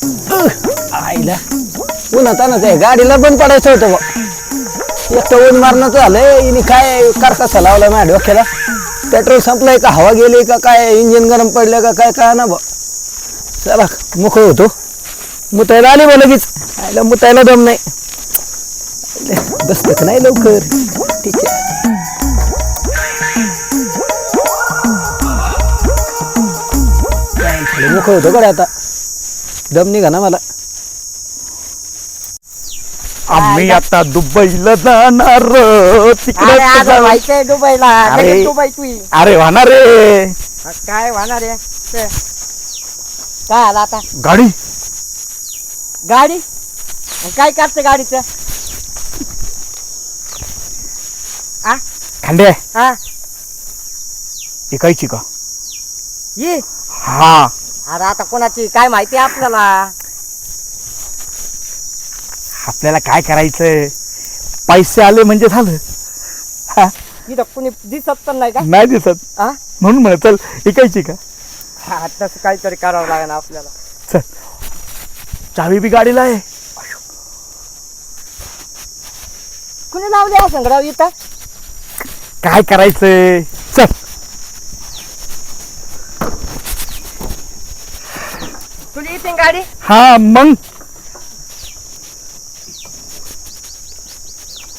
आईला उन्हात आणत आहे गाडीला बंद पडायचं होतं बा. एक तर ऊन मारणं झालंय इने काय कारकासा लावला माझ्या डोक्याला. पेट्रोल संपलंय का हवा गेली का काय इंजिन गरम पडलं का काय काय ना बा. चला मोकळ होतो. मुतायला आली बा लगेच. आईला मुतायला दम नाही. बसत नाही लवकर. ठीक आहे मोकळ होतो कडे आता. दम निघा ना मला. आम्ही आता दुबईला जाणार तिकडे जायचंय दुबईला. अरे. दुबई तू अरे होणार रे काय होणार आहे ते? काय आला आता गाडी गाडी काय करते गाडीचं? खंडे हा इकायची का? ये हा अरे आता कोणाची काय माहिती आपल्याला? आपल्याला काय करायचंय? पैसे आले म्हणजे झालं. हा, इथं कुणी दिसत पण नाही का? नाही दिसत हा? म्हणून म्हण चल इकायची का? हा, तसं काहीतरी करावं लागेल आपल्याला. चल चावी बी गाडीला आहे. कुणी लावली हा संग्राव इथं? काय करायचंय? चल तुझी इथे गाडी? हा मग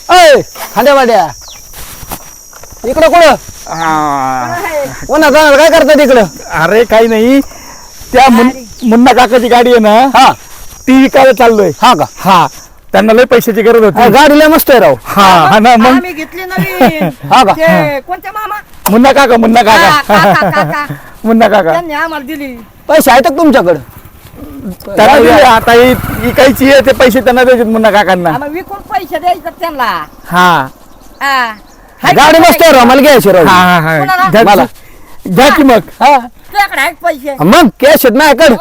अय खांद्या वाड्या इकडं कुठं उन्हात जाणार काय करता तिकडं? अरे काही नाही त्या मुन्ना काकाची गाडी आहे ना हा ती विकायला चाललोय. हा का? हा त्यांना लय पैशाची गरज होती. गाडीला मस्त आहे राव. हा हा ना मग आम्ही घेतली नवीन. हा का? ते कोणत्या मामा? मुन्ना काका हा, काका, काका. मुन्ना काका त्यांनी आम्हाला दिली. पैसे आहेत का तुमच्याकडं? त्यांना दिले. आता इकायची आहे ते पैसे त्यांना द्यायचे मुन्ना काकांना. आम्हाला विकून पैसे द्यायचे त्यांना. हा हा. हाय गाडी का मस्त आहे राव. मला घ्यायची राव. हा हा कोणाला? घ्या मला. घ्या की मग. हा तुझ्याकडे आहेत पैसे? मग कॅश आहेत माझ्याकडे.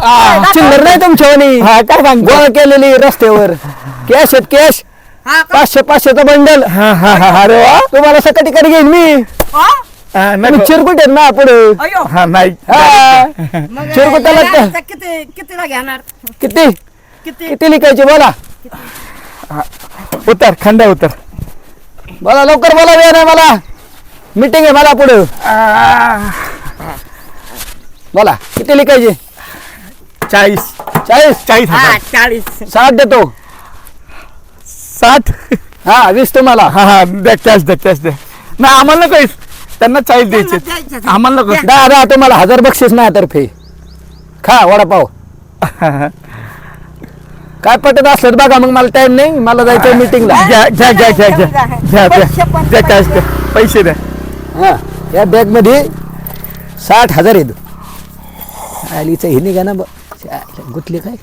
चिल्लर नाही तुमच्यावानी. हा काय सांगतो? गोळा केलेली रस्त्यावर कॅश आहेत कॅश. हा का? 500-500चं बंडल. हा हा हा अरे वा तुम्हाला सकट घेईन मी. हा? हा, तुम्ही नको. चिरकुट आहेत ना पुढे. अयो. हा नाही मग चिरकुटाला या गाडीचं कितीला घेणार? किती किती? किती लिखायचे बोला. उतर खंडा उतर. बोला लवकर बोला. वेळ नाही मला. मीटिंग आहे मला पुढे. बोला किती लिखायचे? 40 40 हा 40. 60 देतो. 60 हा 20 तुम्हाला. हा हा द्या कॅश द्या नाही आम्हाला नको त्यांना 40 द्यायचे द्यायचे. आम्हाला नको. 10 तुम्हाला 1000 बक्षीस माझ्यातर्फे. खा वडापाव. काय पटत असलं बघा. मग मला टाइम नाही. मला जायचं मीटिंगला. घ्या घ्या घ्या घ्या घ्या घ्या द्या कॅश द्या पैसे द्या. हा या बॅग मध्ये 60,000 येतो. आलीचं हे निघा ना गुतले काय.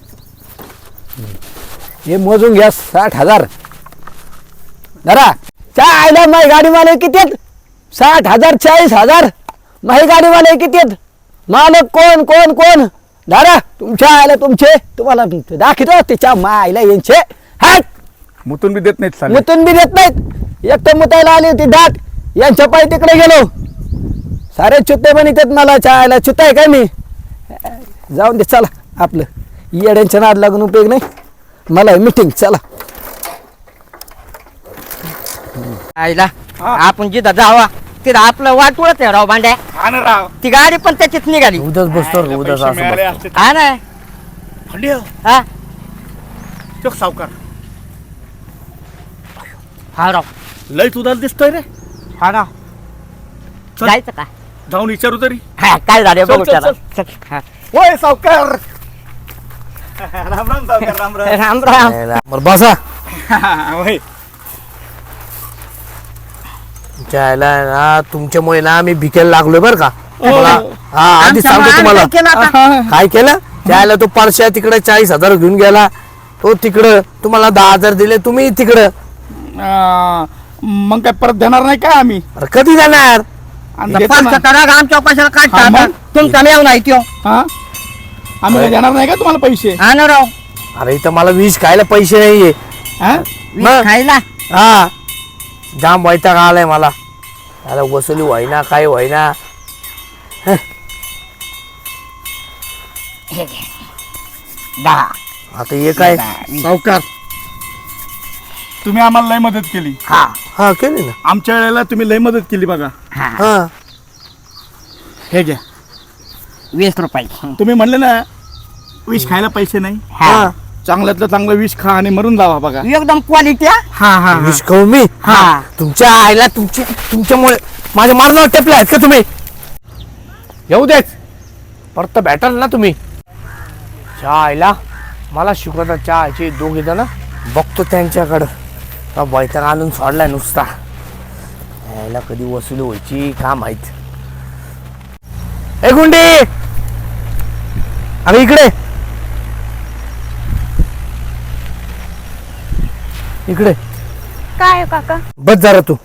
हे मोजून घ्या 60,000. जरा आयला माझी गाडी मला किती आहेत? 60,000 40,000. माझी गाडी मला किती आहेत? मालक कोण कोण कोण? दादा तुमच्या आयला तुमचे तुम्हाला दाखवतो त्याच्या मायला यांचे हात मुतून बी देत नाहीत चालेल. मुतून बी देत नाहीत. एक तर मुतायला आली होती दाट. यांच्या पायी तिकडे गेलो. सारे चुत्ते म्हणतात मला. चायला चुत्ता आहे काय मी? जाऊन दे चला आपलं. येड्यांच्या नाद लागून उपयोग नाही. मला मीटिंग चला. आईला आपण जिथं जावा तिथं आपलं वाटवळच आहे राव भांड्या. हा ना राव. ती गाडी पण त्याच्यात निघाली. उद्याच बसतो उद्याच पैसे मिळाले असते. हा ना. खंड्या, हा तो सावकार हा राव. लय तुला दिसतोय रे. हा राव. चल. जायचं का? जाऊन विचारू तरी. हा काय झालं चल, बघू चल, त्याला. चल. चल. हा. होय सावकार. राम राम सावकार राम राम. राम राम. बरं बसा. होय जायला ना तुमच्यामुळे ना आम्ही भिकेला लागलोय बरं का. तुम्हाला हा आधी आमच्या सांगतो मुलाने तुम्हाला. काय केलं आता? काय केलं? त्याला तो परश्या तिकडे 40,000 घेऊन गेला. तो तिकडं तुम्हाला 10,000 दिले. तुम्ही तिकडं. मग काय परत देणार नाही का आम्ही? अरे कधी जाणार? देतो ना. पंच करा आमच्या पैशाला काय हा, मग? तुमचा मेव नाही त्यो. हा आम्ही काय देणार नाही का तुम्हाला पैसे? हा ना राव. अरे इथं मला 20 खायला पैसे नाहीये. हा मग? खायला हा जाम वैताग आलाय मला. त्याला वसुली व्हायना काय व्हायना. हे घे. 10 आता हे काय सावकार तुम्ही आम्हाला लय मदत केली. हा केली ना. आमच्या वेळेला तुम्ही लय मदत केली बघा. हा हे घ्या. 20 रुपये. तुम्ही म्हणले ना विष खायला पैसे नाही, हा चांगल्यातलं चांगलं विष खा आणि मरून जावा बघा. एकदम क्वालिटी. हा हा विष खाऊ मी? हा. तुमच्या आईला तुमच्यामुळे माझ्या मारणावर टेपले आहेत का तुम्ही? येऊ देच परत भेटाल ना तुम्ही. चहा आईला मला शिकवता चहाचे दोघे जण बघतो त्यांच्याकडं. बैठक आणून सोडलाय नुसता. यायला कधी वसुली व्हायची का माहित. ए गुंडी अरे इकडे इकडे काय हो काका? बस जरा तू.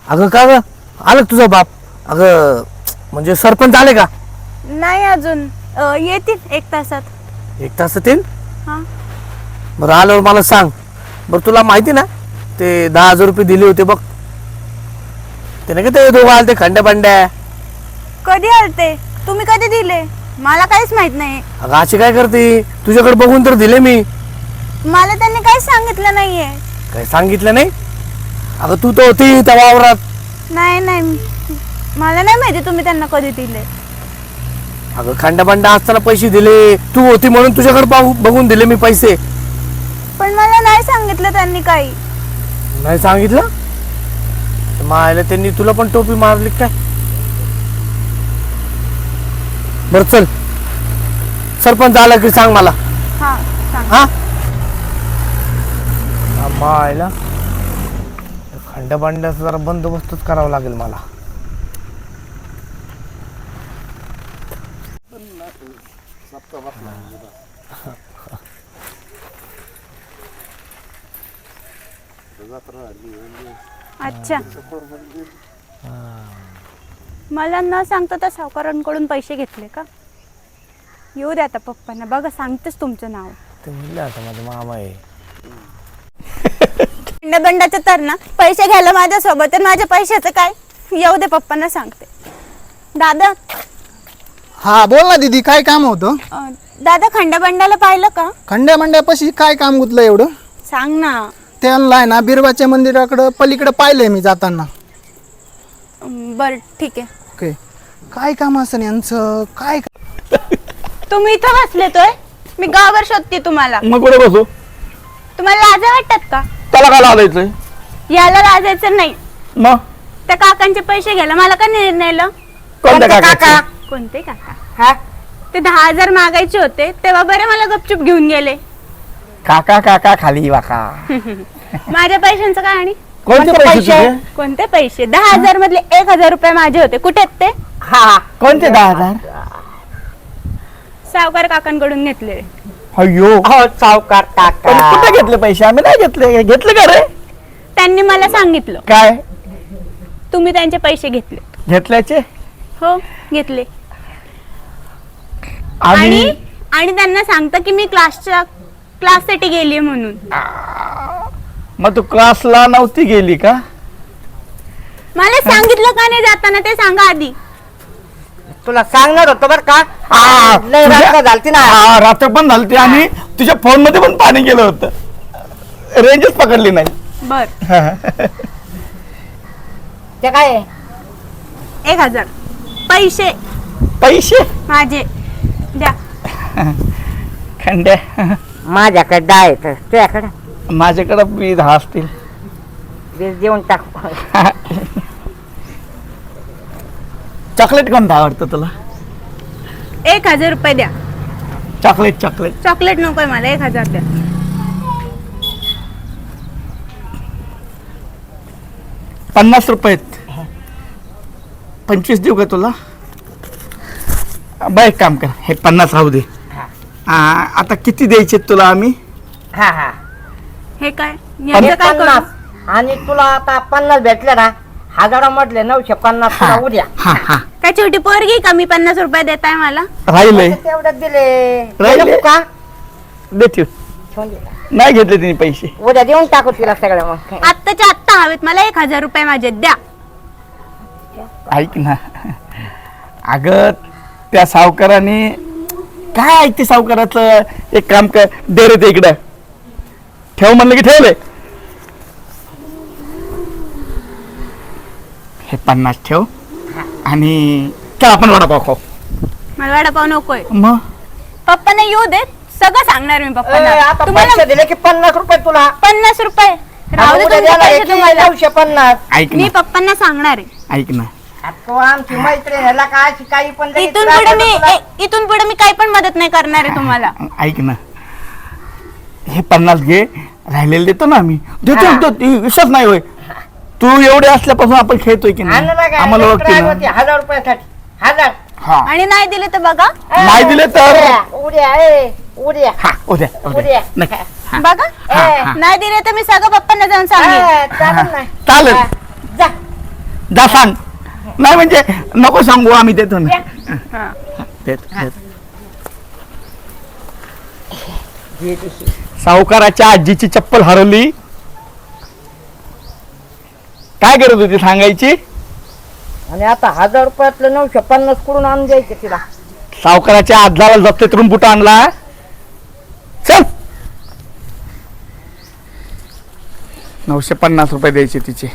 अगं का ग आलं तुझा बाप? अगं म्हणजे सरपंच आले का? नाही अजून येतील 1 तासात. 1 तासात येईल? हा. बरं आल्यावर मला सांग. बरं तुला माहिती ना ते 10,000 रुपये दिले होते बघ, ते नाही का ते दोघं आले ते खंड्या पांड्या? कधी आलते? तुम्ही कधी दिले? मला काहीच माहित नाही. अगं अशी काय करते, तुझ्याकडे बघून तर दिले मी. मला त्यांनी काहीच सांगितलं नाहीये. काय सांगितलं नाही? अगं तू तर होती त्या वावरात. नाही नाही, मला नाही माहिती तुम्ही त्यांना कधी दिले. अगं खंड्या पांड्या असताना पैसे दिले, तू होती म्हणून तुझ्याकडे बघून दिले मी पैसे. पण मला नाही सांगितलं त्यांनी काही. नाही सांगितलं? मायला त्यांनी तुला पण टोपी मारली काय? बर चल, सरपंच आला की सांग मला. हा सांग. हा मायला खंड्या पांड्याचा जरा बंदोबस्तच करावा लागेल मला. अच्छा, मला न सांगता त्या सावकारांकडून पैसे घेतले का? येऊ द्या आता पप्पांना. बघा सांगतेच तुमचं नाव. ते म्हणलं आता माझा मामा आहे. बंडाचं तर ना पैसे घ्यायला माझ्यासोबत आहे. माझ्या पैशाचं काय? येऊ दे पप्पांना सांगते. दादा हा बोल ना दीदी, काय काम होतं? दादा खंडबंडाला पाहिलं का? खंड्या मंड्यापाशी काय काम गुतलं एवढं? सांग ना. त्यांना आहे ना बिरबाच्या मंदिराकडं पलीकडे पाहिलंय मी जाताना. बर ठीक आहे. ओके, काय काम असं यांचं काय? तुम्ही इथं बसलेतोय, मी गावावर शोधते तुम्हाला. मग कुठे बसू? तुम्हाला लाजा वाटतात का? त्याला काय लावायचं? याला लाजायचं नाही. मग त्या काकांचे पैसे घ्यायला मला का नेलं? कोणत्या काका? कोणते काका? हा, ते 10,000 मागायचे होते तेव्हा बरे मला गपचूप घेऊन गेले. काका काका खाली वाका. माझ्या पैशांचं काय? आणि कोणते पैसे? कोणते पैसे? 10,000 मधले 1,000 रुपये माझे होते. कुठे आहेत ते? हा कोणते 10,000? सावकार काकांकडून घेतले. अयो सावकार काका. कुठे घेतले पैसे? आम्ही नाही घेतले. घेतले का रे? त्यांनी मला सांगितलं काय तुम्ही त्यांचे पैसे घेतले. घेतल्याचे? हो घेतले. आणि आणि त्यांना सांगता की मी क्लाससाठी गेली म्हणून. मग तू क्लासला नव्हती गेली का? मला सांगितलं का नाही जाताना ते सांगा आधी. तुला सांगणार होतं बर का? हा, लय रात्र झालती ना. हा रात्र पण झाली आणि तुझ्या फोन मध्ये पण पाणी गेलं होतं. रेंजच पकडली नाही. बर ते काय? 1,000 पैसे पैसे माझे द्या. खंड्या माझ्याकडे आहेत, तुझ्याकडे माझ्याकडे मी 10 असतील. देऊन टाकू. चॉकलेट कोणतं आवडतं तुला? 1,000 रुपये द्या. चॉकलेट चॉकलेट चॉकलेट नकोय मला. 1,000 द्या. 50 रुपये. 25 देऊ का तुला? बरं एक काम कर, हे 50 राहू दे. आता किती द्यायचे तुला आम्ही? हा हा. हे काय? याचं काय करू? 50. आणि तुला आता 50 भेटले ना, 1000 म्हटले 950 तुला उद्या. हा हा काय छोटी पोरगी का मी 50 रुपये देताय मला? राहिले तेवढं दिले. राहिले. नको का? देते. ठेवून दे. नाही घेतले तिने पैसे. उद्या देऊन टाकू तिला सगळं. मग आत्ताच्या आत्ता हवेत मला. 1,000 रुपये माझे द्या. ऐक ना, अगं त्या सावकाराने काय ऐकते सावकाराचं? एक काम कर, दे रे ते इकडं. ठेव म्हणलं की ठेवले. हे 50 ठेव आणि चल आपण वडापाव खाऊ. मला वडापाव नकोय. मग पप्पांना येऊ देत, सगळं सांगणार मी ए, पप्पांना. आता तुम्हाला पैसे दिले की 50 रुपये तुला. 50 रुपये राहू दे उद्या तुमचे द्यायला पैसे येते तुम्हाला. 950. ऐक मी ना, पप्पांना सांगणार आहे. ऐक ना. तो आमची मैत्रीण ह्याला काय काही पण लगेच इथून त्रास पुढे होतो तुला. इथून पुढे मी काही पण मदत नाही करणार आहे तुम्हाला. ऐक ना, हे 50 घे, राहिलेले देतो ना आम्ही. देतो हा. देतो, ती विश्वास नाही होय. तू एवढे असल्यापासून आपण खेळतोय की आणलं ना नाही, काय? आम्हाला लई ओळखते त्रास ना. होते, 1000 रुपयासाठी 1000. हा, आणि नाही दिले तर बघा नाही दिले तर उद्या उद्या हा, उद्या उद्या उद्या. नक्की. हा, बघा हा. नाही दिले तर मी सगळं पप्पांना जाऊन सांगेन. चालेल ना. चालेल. हा, जा. जा सांग. नाही म्हणजे नको सांगू, आम्ही देतो ना. हा. देतो. सावकाराच्या आजीची चप्पल हरवली. काय करत होती सांगायची? आणि आता 1000 रुपयातलं 950 कडून आणून द्यायचे तिला. सावकाराच्या आजला जप्तेतून बुट आणला. चल, 950 रुपये द्यायचे तिचे.